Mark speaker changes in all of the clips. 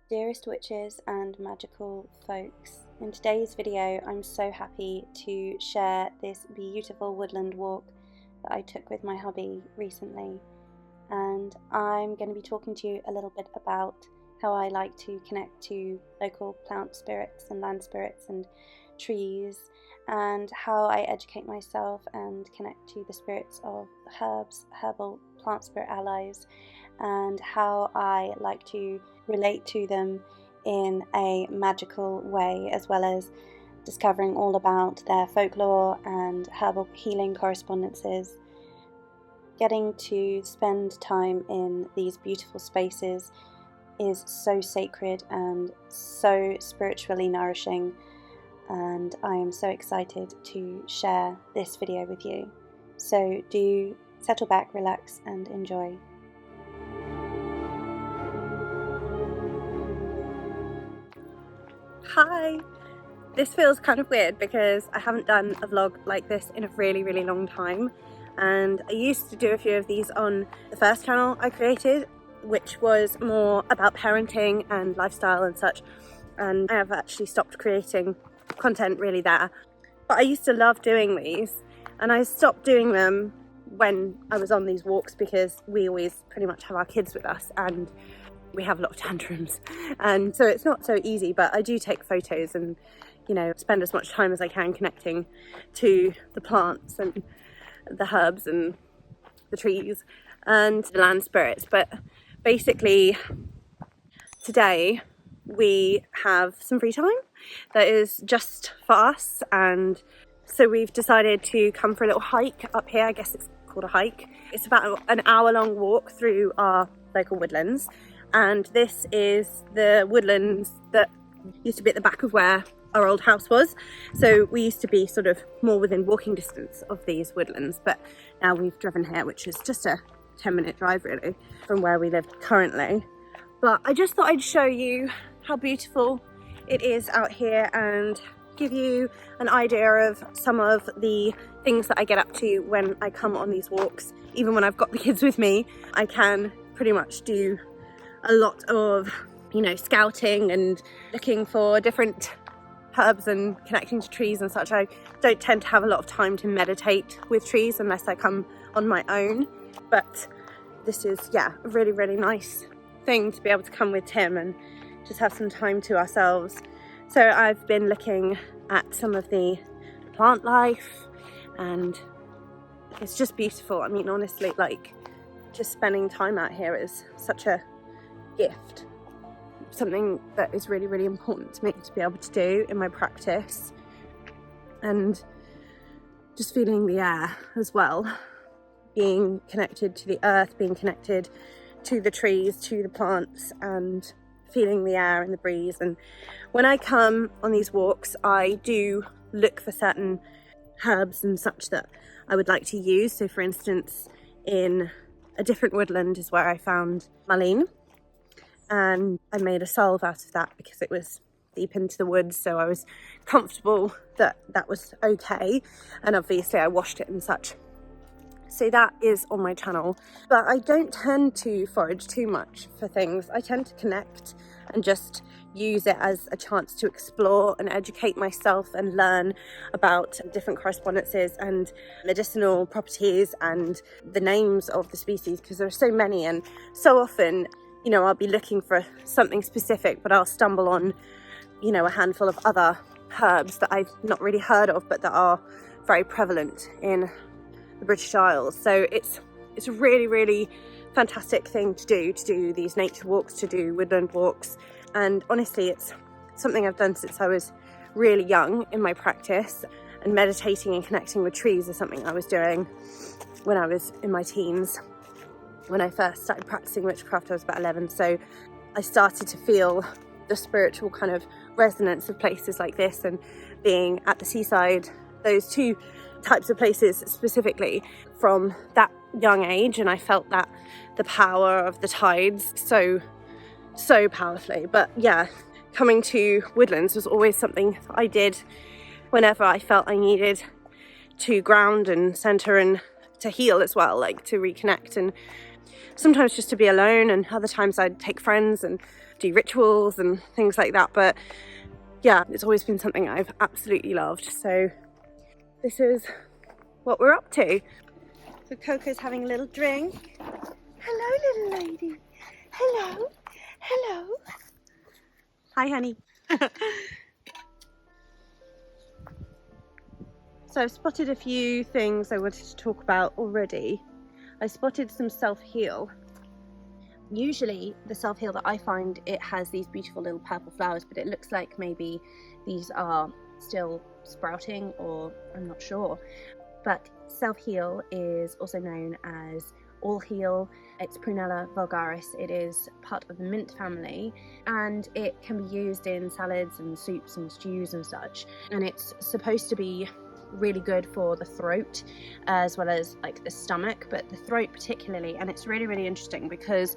Speaker 1: Dearest witches and magical folks, in today's video I'm so happy to share this beautiful woodland walk that I took with my hubby recently, and I'm going to be talking to you a little bit about how I like to connect to local plant spirits and land spirits and trees, and how I educate myself and connect to the spirits of herbs, herbal plant spirit allies, and how I like to relate to them in a magical way, as well as discovering all about their folklore and herbal healing correspondences. Getting to spend time in these beautiful spaces is so sacred and so spiritually nourishing, and I am so excited to share this video with you. So do settle back, relax and enjoy. Hi! This feels kind of weird because I haven't done a vlog like this in a really long time, and I used to do a few of these on the first channel I created, which was more about parenting and lifestyle and such, and I have actually stopped creating content really there. But I used to love doing these, and I stopped doing them when I was on these walks because we always pretty much have our kids with us and we have a lot of tantrums, and so it's not so easy. But I do take photos and, you know, spend as much time as I can connecting to the plants and the herbs and the trees and the land spirits. But basically today we have some free time that is just for us, and so we've decided to come for a little hike up here. I guess it's called a hike. It's about an hour-long walk through our local woodlands, and this is the woodlands that used to be at the back of where our old house was. So we used to be sort of more within walking distance of these woodlands, but now we've driven here, which is just a 10-minute drive really from where we live currently. But I just thought I'd show you how beautiful it is out here and give you an idea of some of the things that I get up to when I come on these walks. Even when I've got the kids with me, I can pretty much do a lot of, you know, scouting and looking for different herbs and connecting to trees and such. I don't tend to have a lot of time to meditate with trees unless I come on my own, but this is, yeah, a really nice thing to be able to come with Tim and just have some time to ourselves. So I've been looking at some of the plant life, and it's just beautiful. I mean, honestly, like, just spending time out here is such a gift, something that is really important to me to be able to do in my practice, and just feeling the air as well, being connected to the earth, being connected to the trees, to the plants, and feeling the air and the breeze. And when I come on these walks, I do look for certain herbs and such that I would like to use. So for instance, in a different woodland is where I found mullein, and I made a salve out of that because it was deep into the woods, so I was comfortable that that was okay, and obviously I washed it and such. So that is on my channel, but I don't tend to forage too much for things. I tend to connect and just use it as a chance to explore and educate myself and learn about different correspondences and medicinal properties and the names of the species, because there are so many, and so often, you know, I'll be looking for something specific, but I'll stumble on, you know, a handful of other herbs that I've not really heard of, but that are very prevalent in the British Isles. So it's a really fantastic thing to do these nature walks, to do woodland walks. And honestly, it's something I've done since I was really young in my practice, and meditating and connecting with trees is something I was doing when I was in my teens. When I first started practicing witchcraft, I was about 11, so I started to feel the spiritual kind of resonance of places like this, and being at the seaside, those two types of places specifically, from that young age. And I felt that the power of the tides so powerfully. But yeah, coming to woodlands was always something I did whenever I felt I needed to ground and center and to heal as well, like to reconnect. And sometimes just to be alone, and other times I'd take friends and do rituals and things like that. But yeah, it's always been something I've absolutely loved. So this is what we're up to. So Coco's having a little drink. Hello, little lady. Hello. Hello. Hi, honey. So I've spotted a few things I wanted to talk about already. I spotted some self-heal. Usually the self-heal that I find, it has these beautiful little purple flowers, but it looks like maybe these are still sprouting, or I'm not sure. But self-heal is also known as all heal. It's Prunella vulgaris. It is part of the mint family, and it can be used in salads and soups and stews and such. And it's supposed to be really good for the throat as well as like the stomach, but the throat particularly. And it's really, really interesting because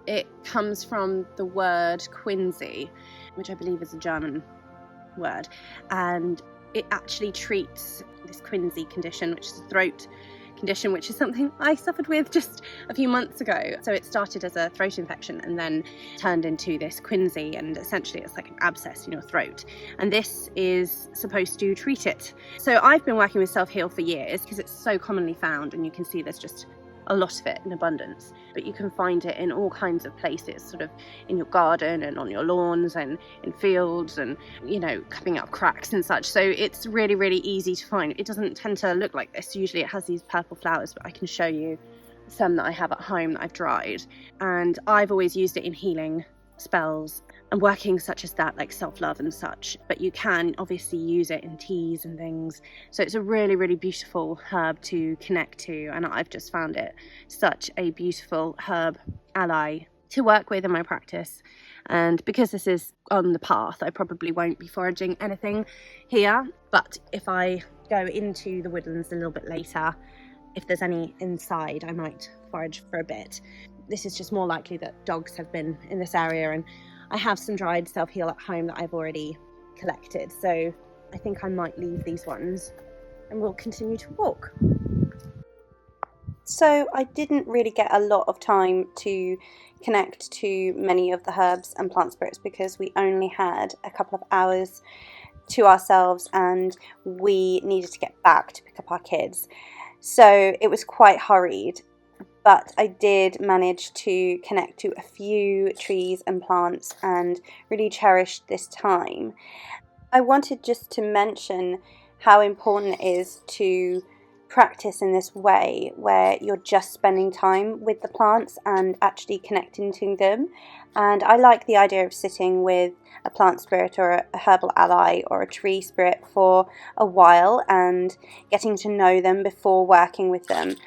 Speaker 1: it comes from the word quinsy, which I believe is a German word, and it actually treats this quinsy condition, which is a throat condition, which is something I suffered with just a few months ago. So it started as a throat infection and then turned into this quinsy, and essentially it's like an abscess in your throat, and this is supposed to treat it. So I've been working with self-heal for years because it's so commonly found, and you can see there's just a lot of it in abundance, but you can find it in all kinds of places, sort of in your garden and on your lawns and in fields and, you know, coming up cracks and such. So it's really, really easy to find. It doesn't tend to look like this. Usually it has these purple flowers, but I can show you some that I have at home that I've dried, and I've always used it in healing spells and working such as that, like self-love and such. But you can obviously use it in teas and things, so it's a really, really beautiful herb to connect to, and I've just found it such a beautiful herb ally to work with in my practice. And because this is on the path, I probably won't be foraging anything here, but if I go into the woodlands a little bit later, if there's any inside, I might forage for a bit. This is just more likely that dogs have been in this area, and I have some dried self-heal at home that I've already collected, so I think I might leave these ones and we'll continue to walk. So I didn't really get a lot of time to connect to many of the herbs and plant spirits because we only had a couple of hours to ourselves and we needed to get back to pick up our kids. So it was quite hurried, but I did manage to connect to a few trees and plants and really cherished this time. I wanted just to mention how important it is to practice in this way where you're just spending time with the plants and actually connecting to them. And I like the idea of sitting with a plant spirit or a herbal ally or a tree spirit for a while and getting to know them before working with them.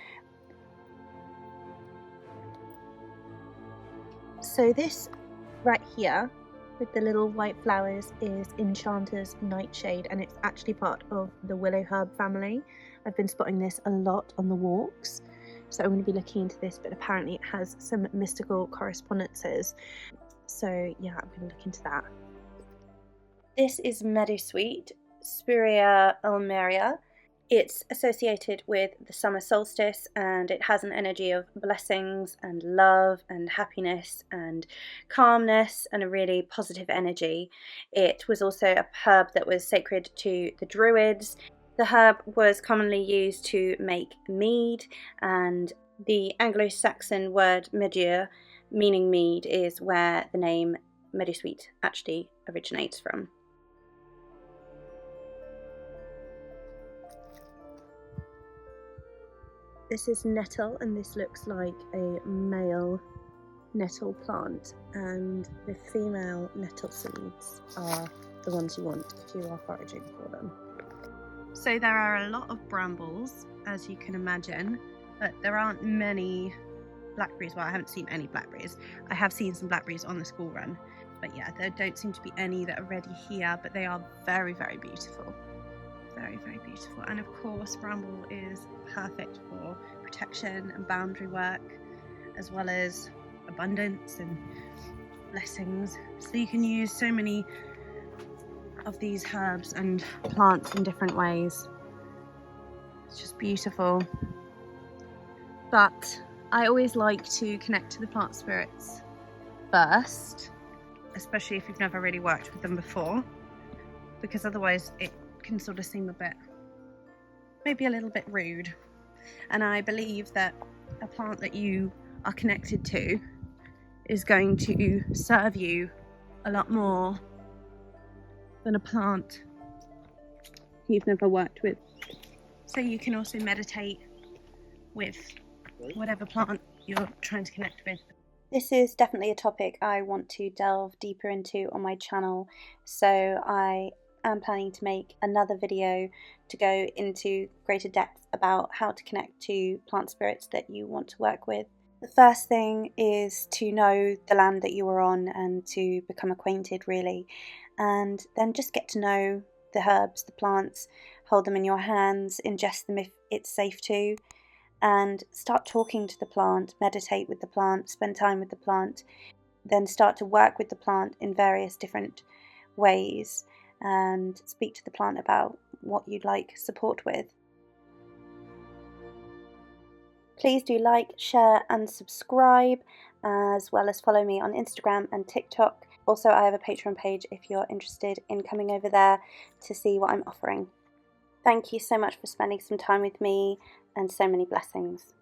Speaker 1: So this right here with the little white flowers is Enchanter's Nightshade, and it's actually part of the Willowherb family. I've been spotting this a lot on the walks, so I'm going to be looking into this, but apparently it has some mystical correspondences. So yeah, I'm going to look into that. This is Meadowsweet, Spirea ulmaria. It's associated with the summer solstice, and it has an energy of blessings and love and happiness and calmness and a really positive energy. It was also a herb that was sacred to the Druids. The herb was commonly used to make mead, and the Anglo-Saxon word meadure, meaning mead, is where the name Meadowsweet actually originates from. This is nettle, and this looks like a male nettle plant, and the female nettle seeds are the ones you want if you are foraging for them. So there are a lot of brambles, as you can imagine, but there aren't many blackberries. Well, I haven't seen any blackberries. I have seen some blackberries on the school run, but yeah, there don't seem to be any that are ready here, but they are very, very beautiful. Very, very beautiful. And of course, bramble is perfect for protection and boundary work, as well as abundance and blessings. So you can use so many of these herbs and plants in different ways. It's just beautiful. But I always like to connect to the plant spirits first, especially if you've never really worked with them before, because otherwise it can sort of seem a bit, maybe a little bit rude. And I believe that a plant that you are connected to is going to serve you a lot more than a plant you've never worked with. So you can also meditate with whatever plant you're trying to connect with. This is definitely a topic I want to delve deeper into on my channel, so I am planning to make another video to go into greater depth about how to connect to plant spirits that you want to work with. The first thing is to know the land that you are on and to become acquainted, really, and then just get to know the herbs, the plants, hold them in your hands, ingest them if it's safe to, and start talking to the plant, meditate with the plant, spend time with the plant, then start to work with the plant in various different ways and speak to the plant about what you'd like support with. Please do like, share and subscribe, as well as follow me on Instagram and TikTok. Also, I have a Patreon page if you're interested in coming over there to see what I'm offering. Thank you so much for spending some time with me, and so many blessings.